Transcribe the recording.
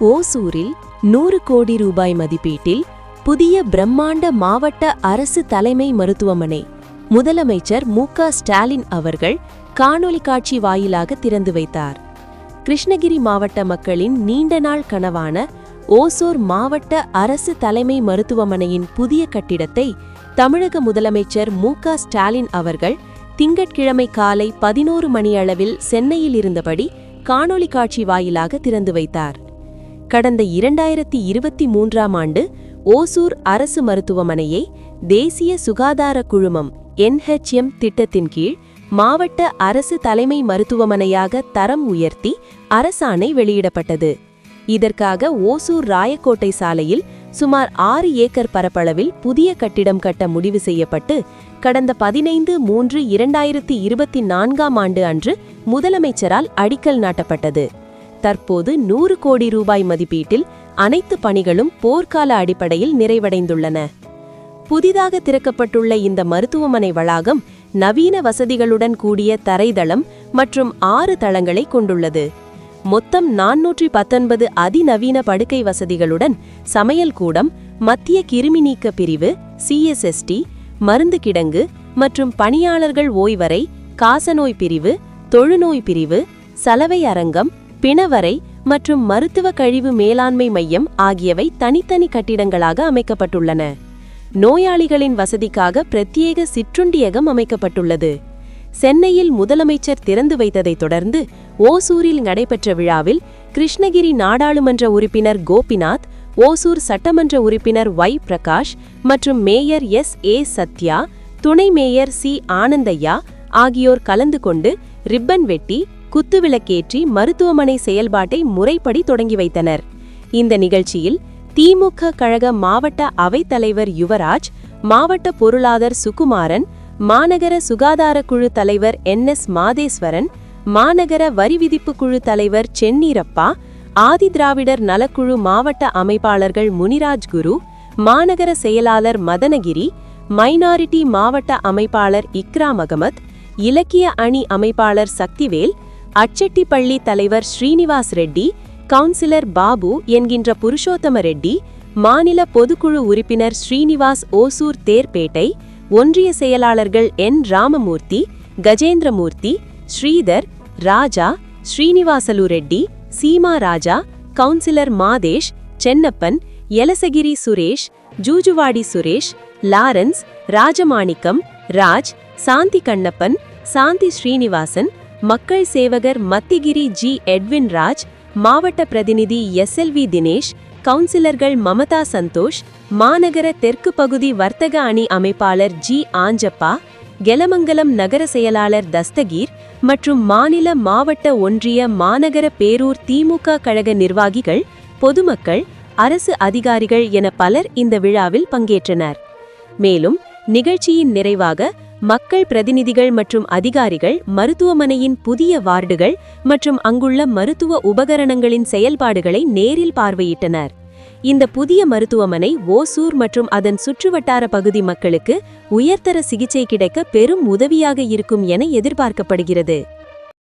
ஓசூரில் 100 கோடி ரூபாய் மதிப்பீட்டில் புதிய பிரம்மாண்ட மாவட்ட அரசு தலைமை மருத்துவமனை முதலமைச்சர் மு.க. ஸ்டாலின் அவர்கள் காணொலி காட்சி வாயிலாக திறந்து வைத்தார். கிருஷ்ணகிரி மாவட்ட மக்களின் நீண்ட நாள் கனவான ஓசூர் மாவட்ட அரசு தலைமை மருத்துவமனையின் புதிய கட்டிடத்தை தமிழக முதலமைச்சர் மு.க. ஸ்டாலின் அவர்கள் திங்கட்கிழமை காலை 11 மணியளவில் சென்னையில் இருந்தபடி காணொலி காட்சி வாயிலாக திறந்து வைத்தார். கடந்த 2023ஆம் ஆண்டு ஓசூர் அரசு மருத்துவமனையை தேசிய சுகாதார குழுமம் NHM திட்டத்தின் கீழ் மாவட்ட அரசு தலைமை மருத்துவமனையாக தரம் உயர்த்தி அரசாணை வெளியிடப்பட்டது. இதற்காக ஓசூர் ராயக்கோட்டை சாலையில் சுமார் 6 ஏக்கர் பரப்பளவில் புதிய கட்டிடம் கட்ட முடிவு செய்யப்பட்டு கடந்த 15/3/2024ஆம் ஆண்டு அன்று முதலமைச்சரால் அடிக்கல் நாட்டப்பட்டது. தற்போது 100 கோடி ரூபாய் மதிப்பீட்டில் அனைத்து பணிகளும் போர்க்கால அடிப்படையில் நிறைவடைந்துள்ளன. புதிதாக திறக்கப்பட்டுள்ள இந்த மருத்துவமனை வளாகம் நவீன வசதிகளுடன் கூடிய தரைதளம் மற்றும் 6 தளங்களை கொண்டுள்ளது. மொத்தம் 419 அதிநவீன படுக்கை வசதிகளுடன் சமையல் கூடம், மத்திய கிருமி நீக்க பிரிவு, CSST, மருந்து கிடங்கு மற்றும் பணியாளர்கள் ஓய்வறை, காசநோய் பிரிவு, தொழுநோய் பிரிவு, சலவை அரங்கம், பிணவரை மற்றும் மருத்துவ கழிவு மேலாண்மை மையம் ஆகியவை தனித்தனி கட்டிடங்களாக அமைக்கப்பட்டுள்ளன. நோயாளிகளின் வசதிக்காக பிரத்யேக சிற்றுண்டியகம் அமைக்கப்பட்டுள்ளது. சென்னையில் முதலமைச்சர் திறந்து வைத்ததைத் தொடர்ந்து ஓசூரில் நடைபெற்ற விழாவில் கிருஷ்ணகிரி நாடாளுமன்ற உறுப்பினர் கோபிநாத், ஓசூர் சட்டமன்ற உறுப்பினர் Y. பிரகாஷ் மற்றும் மேயர் S.A. சத்யா, துணை மேயர் C. ஆனந்தையா ஆகியோர் கலந்து கொண்டு ரிப்பன் வெட்டி குத்துவிளக்கேற்றி மருத்துவமனை செயல்பாட்டை முறைப்படி தொடங்கி வைத்தனர். இந்த நிகழ்ச்சியில் திமுக கழக மாவட்ட அவைத்தலைவர் யுவராஜ், மாவட்ட பொருளாளர் சுகுமாரன், மாநகர சுகாதார குழு தலைவர் NS மாதேஸ்வரன், மாநகர வரி விதிப்பு குழு தலைவர் சென்னீரப்பா, ஆதிதிராவிடர் நலக்குழு மாவட்ட அமைப்பாளர்கள் முனிராஜ் குரு, மாநகர செயலாளர் மதனகிரி, மைனாரிட்டி மாவட்ட அமைப்பாளர் இக்ராம் அகமத், இலக்கிய அணி அமைப்பாளர் சக்திவேல், அச்செட்டிப்பள்ளி தலைவர் ஸ்ரீனிவாஸ் ரெட்டி, கவுன்சிலர் பாபு என்கின்ற புருஷோத்தம ரெட்டி, மாநில பொதுக்குழு உறுப்பினர் ஸ்ரீனிவாஸ் ஓசூர் தேர்பேட்டை, ஒன்றிய செயலாளர்கள் N. ராமமூர்த்தி, கஜேந்திரமூர்த்தி, ஸ்ரீதர், ராஜா, ஸ்ரீனிவாசலு ரெட்டி, சீமா ராஜா, கவுன்சிலர் மாதேஷ், சென்னப்பன், எலசகிரி சுரேஷ், ஜூஜுவாடி சுரேஷ், லாரன்ஸ், ராஜமாணிக்கம், ராஜ், சாந்தி கண்ணப்பன், சாந்தி ஸ்ரீனிவாசன், மக்கள் சேவகர் மத்திகிரி G. எட்வின் ராஜ், மாவட்ட பிரதிநிதி SLV தினேஷ், கவுன்சிலர்கள் மமதா சந்தோஷ், மாநகர தெற்கு பகுதி வர்த்தக அணி அமைப்பாளர் G. ஆஞ்சப்பா, கெலமங்கலம் நகர செயலாளர் தஸ்தகீர் மற்றும் மாநில மாவட்ட ஒன்றிய மாநகர பேரூர் திமுக கழக நிர்வாகிகள், பொதுமக்கள், அரசு அதிகாரிகள் என பலர் இந்த விழாவில் பங்கேற்றனர். மேலும் நிகழ்ச்சியின் நிறைவாக மக்கள் பிரதிநிதிகள் மற்றும் அதிகாரிகள் மருத்துவமனையின் புதிய வார்டுகள் மற்றும் அங்குள்ள மருத்துவ உபகரணங்களின் செயல்பாடுகளை நேரில் பார்வையிட்டனர். இந்த புதிய மருத்துவமனை ஓசூர் மற்றும் அதன் சுற்றுவட்டார பகுதி மக்களுக்கு உயர்தர சிகிச்சை கிடைக்க பெரும் உதவியாக இருக்கும் என எதிர்பார்க்கப்படுகிறது.